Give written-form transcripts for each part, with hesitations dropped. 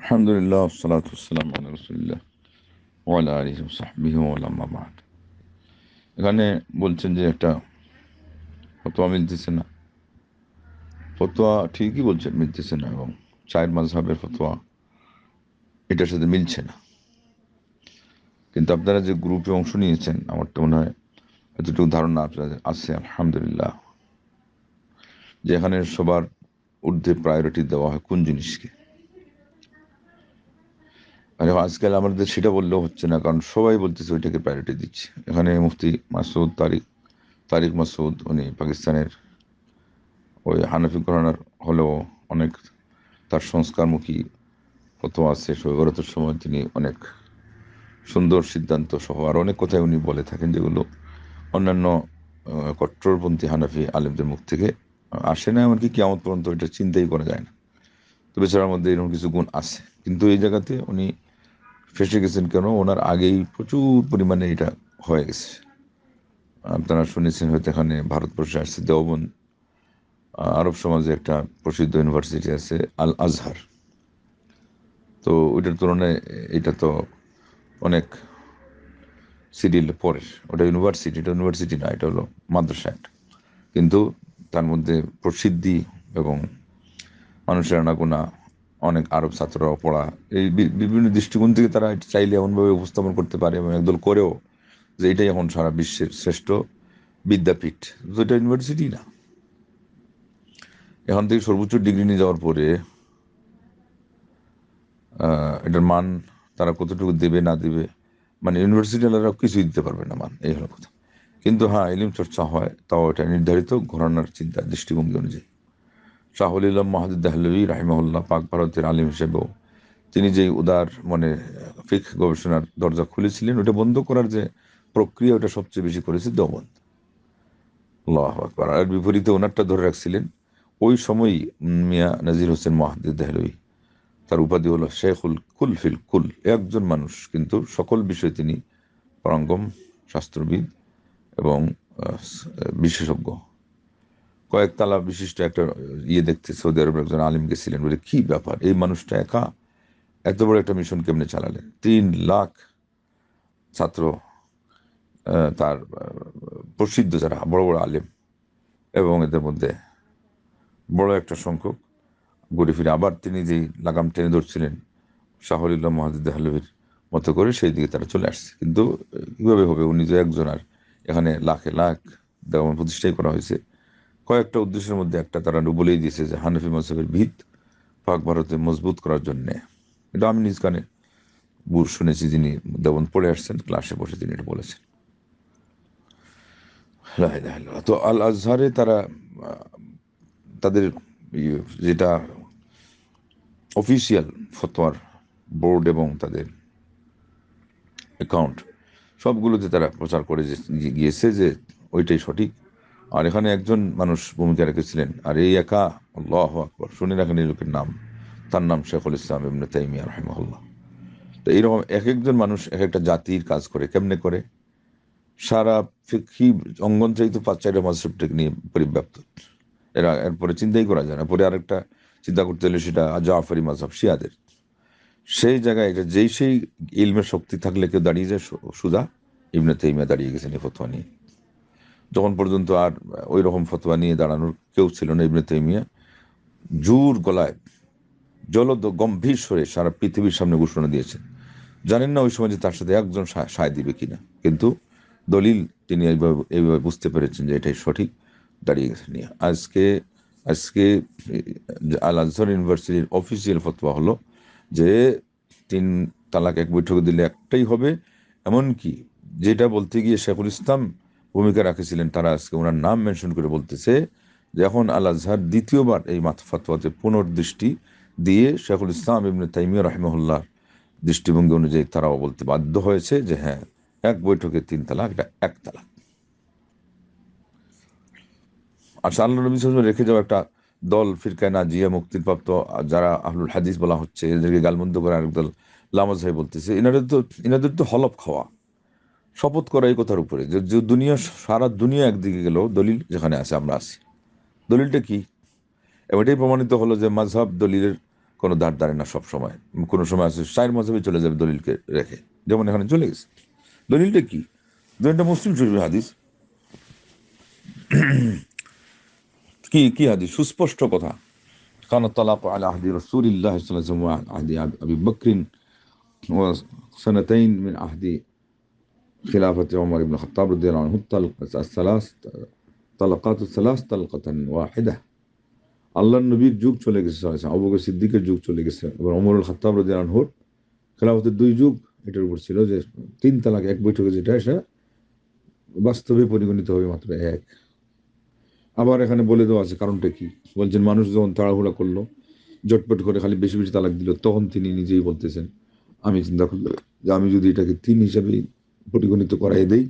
আলহামদুলিল্লাহ ওয়াসসালাতু ওয়াসসালামু আলা রাসূলিল্লাহ ওয়া আলা আলিহি ওয়া সাহবিহি ওয়া আম্মা বা'দ। এখানে বলছেন যে একটা ফতোয়া মিলতেছে না। ফতোয়া ঠিকই বলছেন মিলতেছে না, এবং চার মাযহাবের ফতোয়া এটার সাথে মিলছে না। কিন্তু আপনারা যে গ্রুপে অংশ নিয়েছেন, আমার তো মনে হয় এতটুকু ধারণা আপনাদের আছে আলহামদুলিল্লাহ, যে এখানে সবার ঊর্ধ্বে প্রায়োরিটি দেওয়া হয় কোন জিনিসকে। আর আজকাল আমাদের সেটা বললেও হচ্ছে না, কারণ সবাই বলতেছে ওইটাকে প্রায়োরিটি দিচ্ছে। এখানে মুফতি মাসুদ তারিক মাসুদ, উনি পাকিস্তানের ওই হানাফি ঘরানার হলেও অনেক তার সংস্কারমুখী ফতোয়া আছে। শৈবরতের সময় তিনি অনেক সুন্দর সিদ্ধান্ত সহ আর অনেক কথাই উনি বলে থাকেন, যেগুলো অন্যান্য কট্টরপন্থী হানাফি আলেমদের মুখ থেকে আসে না, এমনকি কিয়ামত পর্যন্ত এটা চিন্তাই করা যায় না। তো বেচারার মধ্যে এরকম কিছু গুণ আছে, কিন্তু এই জায়গাতে উনি ফেসে গেছেন কেন? ওনার আগেই প্রচুর পরিমাণে এটা হয়ে গেছে। আপনারা শুনেছেন হয়তো, এখানে ভারতবর্ষে আসছে দেওবন্দ, আরব সমাজে একটা প্রসিদ্ধ ইউনিভার্সিটি আছে আল আজহার। তো ওইটার তুলনায় এটা তো অনেক সিরিয়াল পরের। ওটা ইউনিভার্সিটি, এটা ইউনিভার্সিটি না, এটা হলো মাদ্রাসা একটা। কিন্তু তার মধ্যে প্রসিদ্ধি এবং মানুষের আনাগোনা, অনেক আরব ছাত্ররাও পড়া, এই বিভিন্ন দৃষ্টিকোণ থেকে তারা এটা চাইলে এমনভাবে উপস্থাপন করতে পারে এবং একদল করেও, যে এটাই এখন সারা বিশ্বের শ্রেষ্ঠ বিদ্যাপীঠ। তো এটা ইউনিভার্সিটি না। এখান থেকে সর্বোচ্চ ডিগ্রি নিয়ে যাওয়ার পরে এটার মান তারা কতটুকু দেবে না দেবে, মানে ইউনিভার্সিটিওয়ালারা কিছুই দিতে পারবে না মান, এই হলো কথা। কিন্তু হ্যাঁ, ইলম চর্চা হয়, তাও এটা নির্ধারিত ঘরানার চিন্তা দৃষ্টিভঙ্গি অনুযায়ী। শাহুল ইলম মাহাদুদ দেহলভী রাহিমাহুল্লাহ পাক ভারতের আলিম হিসেবেও তিনি যে উদার মানে ফিকহ গবেষণার দরজা খুলেছিলেন, ওটা বন্ধ করার যে প্রক্রিয়া, ওটা সবচেয়ে বেশি করেছে দেওবন্দ। আল্লাহু আকবার। আর বিপরীতে ওনারটা ধরে রাখছিলেন ওই সময়ই মিয়া নাজির হোসেন মাহাদুদ দেহলভী। তার উপাধি হলো শেখুল কুল ফিল কুল, একজন মানুষ কিন্তু সকল বিষয়ে তিনি পারঙ্গম, শাস্ত্রবিদ এবং বিশেষজ্ঞ। কয়েক তালা বিশিষ্ট একটা দেখতে সৌদি আরবের একজন আলিম গেছিলেন, বলে কি ব্যাপার, এই মানুষটা একা এত বড় একটা মিশন কেমনে চালালেন? 3 লাখ ছাত্র, তার প্রসিদ্ধ যারা বড় বড় আলিম, এবং এদের মধ্যে বড় একটা সংখ্যক ঘুরে ফিরে আবার তিনি যেই লাগাম টেনে ধরছিলেন শাহরুল্লাহ মাহাদুদ দেহলভীর মতো করে, সেই দিকে তারা চলে আসছে। কিন্তু কিভাবে হবে? উনি যে একজন, আর এখানে লাখে লাখ দেওয়ান প্রতিষ্ঠাই করা হয়েছে কয়েকটা উদ্দেশ্যের মধ্যে একটা তারা বলেই দিয়েছে যে হানাফি মাযহাবের ভিত পাক ভারতে মজবুত করার জন্যে। এটা আমি নিজ কানে শুনেছি, যিনি দেওবন্দ পড়ে আসছেন, ক্লাসে বসে তিনি এটা বলেছেন। লা ইলাহা ইল্লাল্লাহ। তো আল আজহারে তারা তাদের যেটা অফিসিয়াল ফতোয়ার বোর্ড এবং তাদের অ্যাকাউন্ট, সবগুলোতে তারা প্রচার করে গিয়েছে যে ওইটাই সঠিক। আর এখানে একজন মানুষ ভূমিকা রেখেছিলেন, আর এই একা, আল্লাহু আকবার, শুনে রাখেন এই লোকের নাম। তার নাম শেখুল ইসলাম ইবনে তাইমিয়া রাহিমাহুল্লাহ। তো এইরকম এক একজন মানুষ এক একটা জাতির কাজ করে। কেমনে করে? সারা ফিকহি অঙ্গন চাইতো 5-4টা মাযহাবটাকে নিয়ে পরিব্যাপ্ত। এরপরে চিন্তাই করা যায় না। পরে আরেকটা চিন্তা করতে হলে সেটা জাফরি মাযহাব, শিয়াদের। সেই জায়গায় এটা যেই সেই ইলমের শক্তি থাকলে কেউ দাঁড়িয়ে যায় সুজা, ইবনে তাইমিয়া দাঁড়িয়ে গেছেন এই ফতোয়া নিয়ে। যখন পর্যন্ত আর ওই রকম ফতোয়া নিয়ে দাঁড়ানোর কেউ ছিল না, ইবনে তাইমিয়া জোর গলায় জলদ গম্ভীর স্বরে সারা পৃথিবীর সামনে ঘোষণা দিয়েছেন। জানেন না ওই সময় যে তার সাথে একজন সায় দিবে কিনা, কিন্তু দলিল তিনি এইভাবে বুঝতে পেরেছেন যে এটাই সঠিক, দাঁড়িয়ে গেছেন নিয়ে। আজকে আজকে আল আজহার ইউনিভার্সিটির অফিসিয়াল ফতোয়া হলো যে 3 তালাক এক বৈঠকে দিলে একটাই হবে। এমনকি যেটা বলতে গিয়ে শেখুল ইসলাম ভূমিকা রাখেছিলেন, তারা আজকে ওনার নাম মেনশন করে বলতেছে যে এখন আল আজহার দ্বিতীয়বার এই ফতোয়াতে পুনর্দৃষ্টি দিয়ে শেখুল ইসলাম ইবনে তাইমিয়া রাহিমাহুল্লাহ দৃষ্টিভঙ্গি অনুযায়ী তারাও বলতে বাধ্য হয়েছে যে হ্যাঁ, এক বৈঠকে 3 তালাক, এটা 1 তালাক। আর আল্লাহ নবী সাল্লাল্লাহু আলাইহি ওয়াসাল্লাম রেখে যাওয়া একটা দল, ফিরকায়ে নাজিয়া, মুক্তিপ্রাপ্ত যারা আহলুল হাদিস বলা হচ্ছে, এদেরকে গালমন্দ করে আরেক দল লামাজ ভাই বলতেছে। এনাদের তো হলফ খাওয়া, শপথ করা এই কথার উপরে যে দুনিয়া, সারা দুনিয়া একদিকে গেল, দলিল যেখানে আছে আমরা আছি। দলিলটা কি? এবং এটাই প্রমাণিত হলো যে মাযহাব দলিলের কোনো দাঁড় না সব সময়, কোনো সময় আছে শায়ের মজাবে চলে যাবে দলিলকে রেখে, যেমন এখানে চলে গেছে। দলিলটা কি? দলিলটা মুসলিম শরীফের হাদিস। কি কি হাদিস? সুস্পষ্ট কথা। কান তালাক আলা আহদি রাসূলিল্লাহ সাল্লাল্লাহু আলাইহি ওয়াসাল্লাম ওয়া আহদি আবি বকর ওয়া সানাতাইন মিন আহদি খিলাফাতি ওমর ইবনে খাত্তাব রাদিয়াল্লাহু আনহু সালাস তালাকাত সালাস তালকাতান ওয়াহিদা। আল্লাহর নবীর যুগ চলে গেছে, আবু বকর সিদ্দিকের যুগ চলে গেছে, এবং ওমর খাত্তাব রাদিয়াল্লাহু আনহুর খেলাফতের 2 যুগ এটার উপর ছিল, যে 3 তালাক এক বৈঠকে, যেটা সেটা বাস্তবে পরিগণিত হবে মাত্র এক। আবার এখানে বলে দেওয়া আছে কারণটা কি। বলছেন মানুষ যখন তাড়াহুড়া করলো, জটপট করে খালি বেশি বেশি তালাক দিল, তখন তিনি নিজেই বলতেছেন, আমি চিন্তা করলাম যে আমি যদি এটাকে 3 হিসাবে পরিগণিত করাই দেই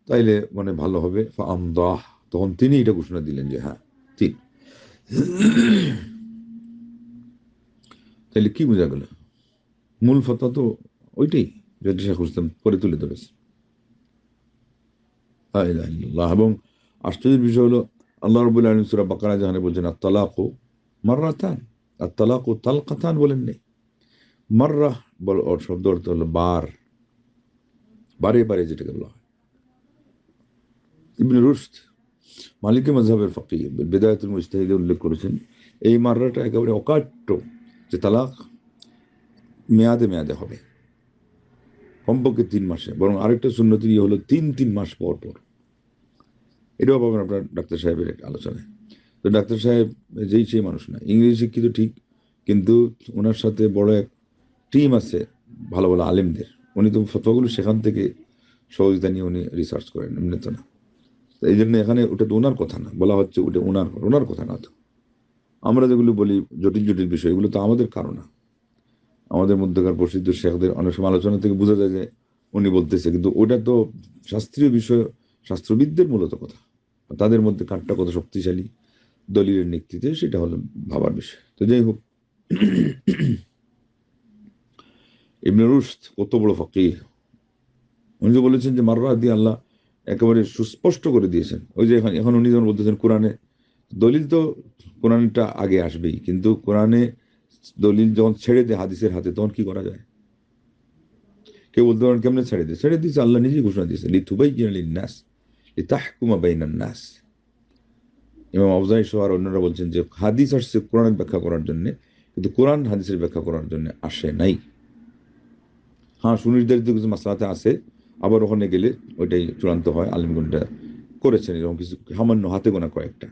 তাইলে মানে ভালো হবে। ফাআমদাহ, তখন তিনি এটা ঘোষণা দিলেন যে হ্যাঁ 3। তাইলে কি বোঝা গেল? মূল ফতোয়া তো ওইটাই, যেটা শেখ ইসলাম পরে তুলে ধরেছে। লা ইলাহা ইল্লাল্লাহ। এবং আশ্চর্যের বিষয় হলো, আল্লাহ রাব্বুল আলামিন সূরা বাকারা যেখানে বলছেন আত-তালাকু মাররাতান, আত-তালাকু তালকাতান বলেন নেই। মাররা বল ওর শব্দ অর্থ হলো বার, বারে বারে যেটাকে বলা হয়। ইবনে রুশদ মালিকি মাযহাবের ফাকিহ বিদায়াতুল মুজতাহিদে উল্লেখ করেছেন, এই মাররাটা একেবারে অকাট্য, যে তালাক মেয়াদে মেয়াদে হবে, কমপক্ষে 3 মাসে। বরং আরেকটা সুন্নতি হলো 3 মাস পর পর। এটাও পাবেন আপনার ডাক্তার সাহেবের আলোচনায়। তো ডাক্তার সাহেব যেই সেই মানুষ না, ইংরেজি শিক্ষিত ঠিক, কিন্তু ওনার সাথে বড় এক টিম আছে ভালো ভালো আলেমদের। উনি তো ফতোয়াগুলো সেখান থেকে সহজতা নিয়ে উনি রিসার্চ করেন, এমনি তো না। তো এই জন্য এখানে ওটা তো ওনার কথা না, বলা হচ্ছে ওটা ওনার কথা না। তো আমরা যেগুলো বলি জটিল জটিল বিষয়, এগুলো তো আমাদের কারণ না। আমাদের মধ্যকার প্রসিদ্ধ শেখদের অনেক সময় আলোচনা থেকে বোঝা যায় যে উনি বলতেছে, কিন্তু ওটা তো শাস্ত্রীয় বিষয়, শাস্ত্রবিদদের মূলত কথা। তাদের মধ্যে কাঠটা কত শক্তিশালী দলিলের নেতৃত্বে, সেটা হলো ভাবার বিষয়। তো যাই হোক, ইবনে রুশদ কত বড় ফকিহ, উনি যে বলেছেন যে মাররা দিয়ে আল্লাহ একেবারে সুস্পষ্ট করে দিয়েছেন। ওই যে এখন উনি যখন বলতেছেন কোরআনে দলিল, তো কোরআনটা আগে আসবেই, কিন্তু কোরআনে দলিল যখন ছেড়ে দেয় হাদিসের হাতে, তখন কি করা যায়? কেউ বলতে পারেন কেমনে ছেড়ে দেয়? ছেড়ে দিয়েছে, আল্লাহ নিজেই ঘোষণা দিয়েছে, লিতুবাইয়িনা লিন-নাস লিতাহকুমা বাইনান-নাস। ইমাম আউজাই সহ আর অন্যরা বলছেন যে হাদিস আসছে কোরআনের ব্যাখ্যা করার জন্য, কিন্তু কোরআন হাদিসের ব্যাখ্যা করার জন্য আসে নাই। হ্যাঁ, সুনির্ধারিত কিছু মাসলাতে আছে, আবার ওখানে গেলে ওইটাই চূড়ান্ত হয়। আলিমগণরা করেছেন এরকম কিছু, সামান্য হাতে গোনা কয়েকটা।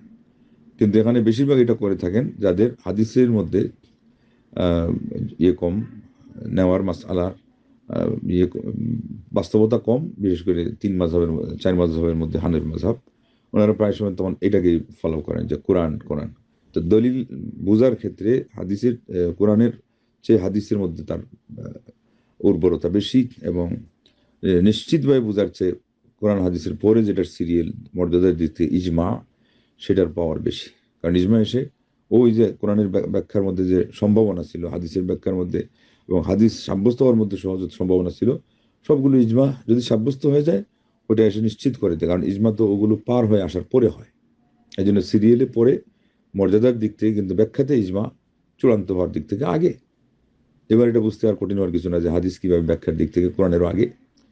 কিন্তু এখানে বেশিরভাগ এটা করে থাকেন যাদের হাদিসের মধ্যে ইয়ে কম, নেওয়ার মাসআলার ইয়ে বাস্তবতা কম, বিশেষ করে 4 মাযহাবের মধ্যে হানাফি মাযহাব, ওনারা প্রায় সময় তখন এটাকেই ফলো করেন যে কোরআন কোরআন। তো দলিল বোঝার ক্ষেত্রে হাদিসের কোরআনের চেয়ে হাদিসের মধ্যে তার উর্বরতা বেশি, এবং নিশ্চিতভাবে বোঝার চেয়ে কোরআন হাদিসের পরে যেটার সিরিয়াল মর্যাদার দিক থেকে ইজমা, সেটার পাওয়ার বেশি। কারণ ইজমা এসে ওই যে কোরআনের ব্যাখ্যার মধ্যে যে সম্ভাবনা ছিল হাদিসের ব্যাখ্যার মধ্যে, এবং হাদিস সাব্যস্ত হওয়ার মধ্যে সহজ সম্ভাবনা ছিল, সবগুলো ইজমা যদি সাব্যস্ত হয়ে যায়, ওটা এসে নিশ্চিত করে দেয়। কারণ ইজমা তো ওগুলো পার হয়ে আসার পরে হয়, এই জন্য সিরিয়ালে পরে মর্যাদার দিক থেকে, কিন্তু ব্যাখ্যাতে ইজমা চূড়ান্ত হওয়ার দিক থেকে আগে। এবার এটা বুঝতে আর কঠিন হওয়ার কিছু না যে হাদিস কিভাবে ব্যাখ্যার দিক থেকে কোরআনেরও আগে।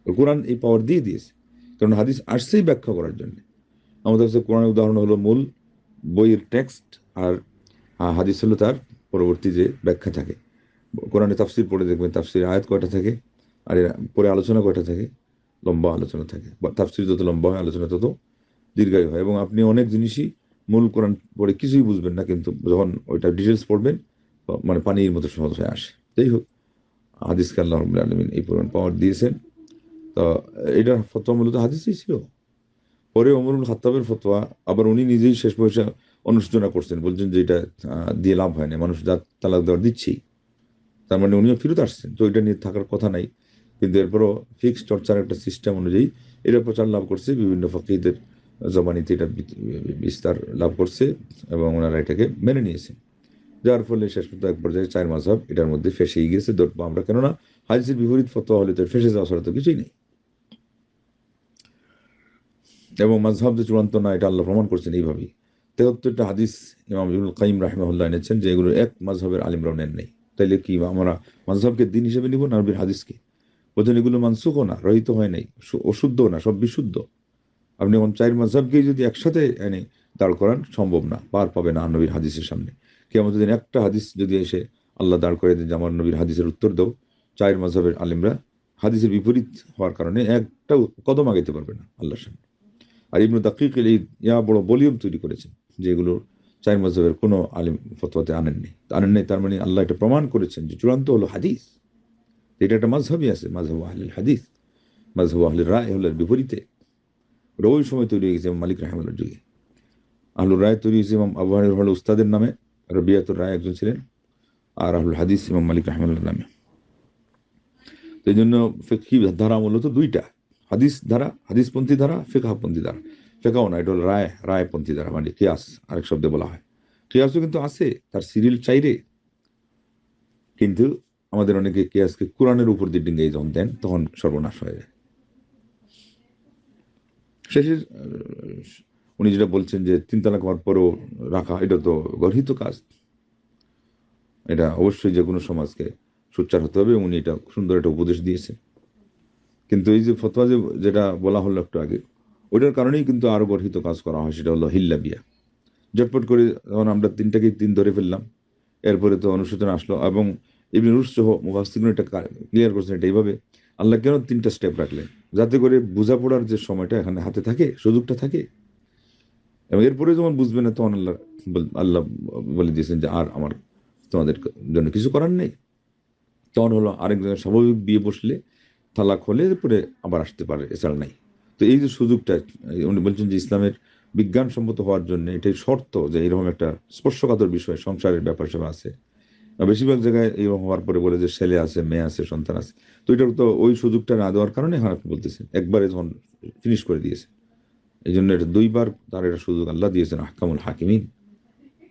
কোরআন এই পাওয়ার দিয়ে দিয়েছে, কারণ হাদিস আসছেই ব্যাখ্যা করার জন্য। আমাদের কাছে কোরআনের উদাহরণ হলো মূল বইয়ের টেক্সট, আর হাদিস হলো তার পরবর্তী যে ব্যাখ্যা থাকে। কোরআনে তাফসির পড়ে দেখবেন তাফসির আয়াত কয়টা থাকে, আর পরে আলোচনা কয়টা থাকে, লম্বা আলোচনা থাকে। তাফসির যত লম্বা হয়, আলোচনা তত দীর্ঘায়ু হয়, এবং আপনি অনেক জিনিসই মূল কোরআন পড়ে কিছুই বুঝবেন না, কিন্তু যখন ওইটা ডিটেলস পড়বেন, মানে পানির মতো সহজ হয়ে আসে। যাই হোক, হাদিসকে আল্লাহ রাব্বুল আলামিন এই পরিমাণ পাওয়ার দিয়েছেন। তো এটার ফতোয়া মূলত হাদিসেই ছিল। পরে ওমর ইবনে খাত্তাবের ফতোয়া আবার উনি নিজেই শেষ বয়সে অনুশোচনা করছেন, বলছেন যে এটা দিয়ে লাভ হয় না, মানুষ যা তালাক দেওয়ার দিচ্ছেই, তার মানে উনিও ফিরত আসছেন, তো এটা নিয়ে থাকার কথা নাই। কিন্তু এরপরও ফিক্সড চর্চার একটা সিস্টেম অনুযায়ী এটা প্রচার লাভ করছে, বিভিন্ন ফকিহদের জবানিতে এটা বিস্তার লাভ করছে, এবং ওনারা এটাকে মেনে নিয়েছে। যার ফলে শেষ পর্যন্ত এক পর্যায়ে 4 মাযহাব এটার মধ্যে ফেঁসেই গেছে, ধরবো আমরা। কেননা হাদিসের বিপরীত ফতোয়া হলে তো ফেঁসে যাওয়া ছাড়া তো কিছুই নেই। এবং মাযহাব যে চূড়ান্ত না, এটা আল্লাহ প্রমাণ করছেন এইভাবেই। 73টা হাদিস ইমাম ইবনুল কাইয়িম রাহিমাহুল্লাহ এনেছেন, যে এগুলো এক মাযহাবের আলিমরাও নেন নাই। তাইলে কি আমরা মাযহাবকে দিন হিসেবে নিব না নবীর হাদিসকে? বলছেন এগুলো মানসুখও না, রহিত হয় নাই, অশুদ্ধ না, সব বিশুদ্ধ। আপনি এখন চার মাযহাবকেই যদি একসাথে এনে দাঁড় করান, সম্ভব না, পার পাবে না নবীর হাদিসের সামনে। কিয়ামতের দিন একটা হাদিস যদি এসে আল্লাহ দাঁড় করে দেন যে আমার নবীর হাদিসের উত্তর দাও, চার মাযহাবের আলেমরা হাদিসের বিপরীত হওয়ার কারণে একটা কদম আগাইতে পারবে না আল্লাহর সামনে। আর ইবনু দাকিক এই বড় ভলিউম তৈরি করেছেন, যেগুলো চার মাযহাবের কোনো আলেম ফতোয়াতে আনেন নাই। তার মানে আল্লাহ এটা প্রমাণ করেছেন যে চূড়ান্ত হলো হাদিস। এটা একটা মাযহাবই আছে, মাযহাব আহলিল হাদিস, মাযহাব আহলির রায় হলো এর বিপরীতে। ওটা ওই সময় তৈরি হয়ে গেছে ইমাম মালিক রাহিমাহুল্লাহর যুগে। আহলুর রায় তৈরি হয়েছে ইমাম আবু হানিফার হলো উস্তাদের নামে, রবিয়াতুর রায় একজন ছিলেন, আর আহলুল হাদিস ইমাম মালিক রাহিমাহুল্লাহর নামে। তো এই জন্য ফিকহি ধারা মূলত দুইটা, হাদিস ধারা, হাদিসপন্থী ধারা, ফিকহপন্থী ধারা। ফিকহ না, এটা হলো রায়পন্থী ধারা, মানে কিয়াস আরেক শব্দে বলা হয়। কিয়াসও কিন্তু আছে, তার সিরিয়াল চাইরে, কিন্তু আমাদের অনেকে কিয়াসকে কোরআনের উপর দিয়ে ডিঙ্গাই যখন দেন তখন সর্বনাশ হয়ে যায়। শেষে উনি যেটা বলছেন যে 3 তালাক হওয়ার পরও রাখা, এটা তো গর্হিত কাজ। এটা অবশ্যই যে কোনো সমাজকে সোচ্চার হতে হবে, উনি এটা সুন্দর একটা উপদেশ দিয়েছেন। কিন্তু এই যে ফতোয়া যেটা বলা হলো একটু আগে, ওইটার কারণেই কিন্তু আরো গর্হিত কাজ করা হয়, সেটা হলো হিল্লা বিয়া। ঝটপট করে যখন আমরা 3টাকেই 3 ধরে ফেললাম, এরপরে তো অনুশোচনা আসলো, এবং ইবনে রুশদ সহ মুফাসসিরগণ এটা ক্লিয়ার করছেন এটা এইভাবে, আল্লাহ কেন 3টা স্টেপ রাখলেন? যাতে করে বোঝাপড়ার যে সময়টা এখানে হাতে থাকে, সুযোগটা থাকে, এবং এরপরে যখন বুঝবে না তখন আল্লাহ বলে দিয়েছেন যে আর আমার তোমাদের জন্য কিছু করার নেই। তখন হলো আরেক জায়গায় স্বাভাবিক বিয়ে বসলে, তালাক হলে এরপরে আবার আসতে পারে, এছাড়া নাই। তো এই যে সুযোগটা, উনি বলছেন যে ইসলামের বিজ্ঞানসম্মত হওয়ার জন্য এটাই শর্ত যে এরকম একটা স্পর্শকাতর বিষয়, সংসারের ব্যাপার স্যাপার আছে। বেশিরভাগ জায়গায় এরকম হওয়ার পরে বলে যে ছেলে আছে, মেয়ে আছে, সন্তান আছে। তো এটা তো ওই সুযোগটা না দেওয়ার কারণে হ্যাঁ আপনি বলতেছেন একবারে যখন ফিনিশ করে দিয়েছে, এই জন্য এটা 2বার তার এটা সুযোগ আল্লাহ দিয়েছেন আহকামুল হাকিমিন,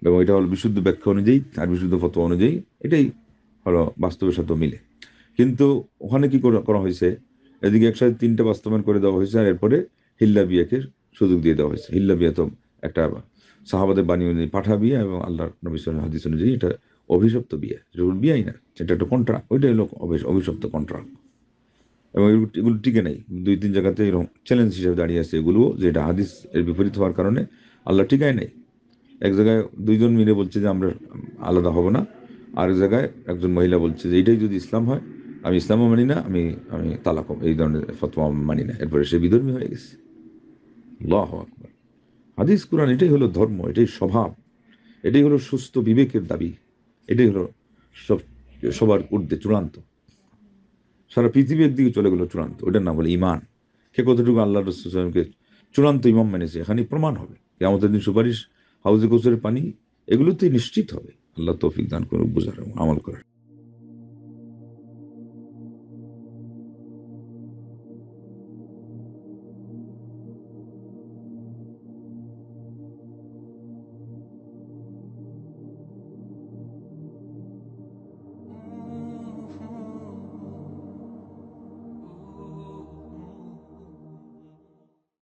এবং এটা হলো বিশুদ্ধ ব্যাখ্যা অনুযায়ী আর বিশুদ্ধ ফতোয়া অনুযায়ী, এটাই হলো বাস্তবের সাথে মিলে। কিন্তু ওখানে কি করা হয়েছে, এদিকে একসাথে 3টা বাস্তবায়ন করে দেওয়া হয়েছে, আর এরপরে হিল্লা বিয়াকে সুযোগ দিয়ে দেওয়া হয়েছে। হিল্লা বিয়া তো একটা সাহাবাদের বাণী অনুযায়ী পাঠা বিয়া, এবং আল্লাহর নবী সাল্লাল্লাহু আলাইহি হাদিস অনুযায়ী এটা অভিশপ্ত বিয়া, যেটা বিয়াই না, সেটা একটা কন্ট্রাক্ট, ওইটাই হলো অভিশপ্ত কন্ট্রাক্ট। এবং এগুলো টিকে নেই, 2-3 জায়গাতে এরকম চ্যালেঞ্জ হিসেবে দাঁড়িয়ে আছে এগুলো, যে এটা হাদিস এর বিপরীত হওয়ার কারণে আল্লাহ টিকায় নেই। এক জায়গায় 2জন মিলে বলছে যে আমরা আলাদা হব না, আরেক জায়গায় একজন মহিলা বলছে যে এইটাই যদি ইসলাম হয়, আমি ইসলামও মানি না, আমি আমি তালাক হব, এই ধরনের ফতোয়া মানি না। এরপরে সে বিধর্মী হয়ে গেছে। আল্লাহু আকবার। হাদিস কুরআন এটাই হলো ধর্ম, এটাই স্বভাব, এটাই হলো সুস্থ বিবেকের দাবি, এটাই হলো সব সবার ঊর্ধ্বে চূড়ান্ত। সারা পৃথিবী একদিকে চলে গেল চূড়ান্ত, ওটার নাম হলো ইমান। কে কতটুকু আল্লাহ রাসূল সাল্লাল্লাহু আলাইহি ওয়াসাল্লামকে চূড়ান্ত ইমাম মেনেছে, এখানেই প্রমাণ হবে। কিয়ামতের দিন সুপারিশ, হাউজে কৌসারের পানি, এগুলোতেই নিশ্চিত হবে। আল্লাহ তৌফিক দান করুন বুঝার এবং আমল করার।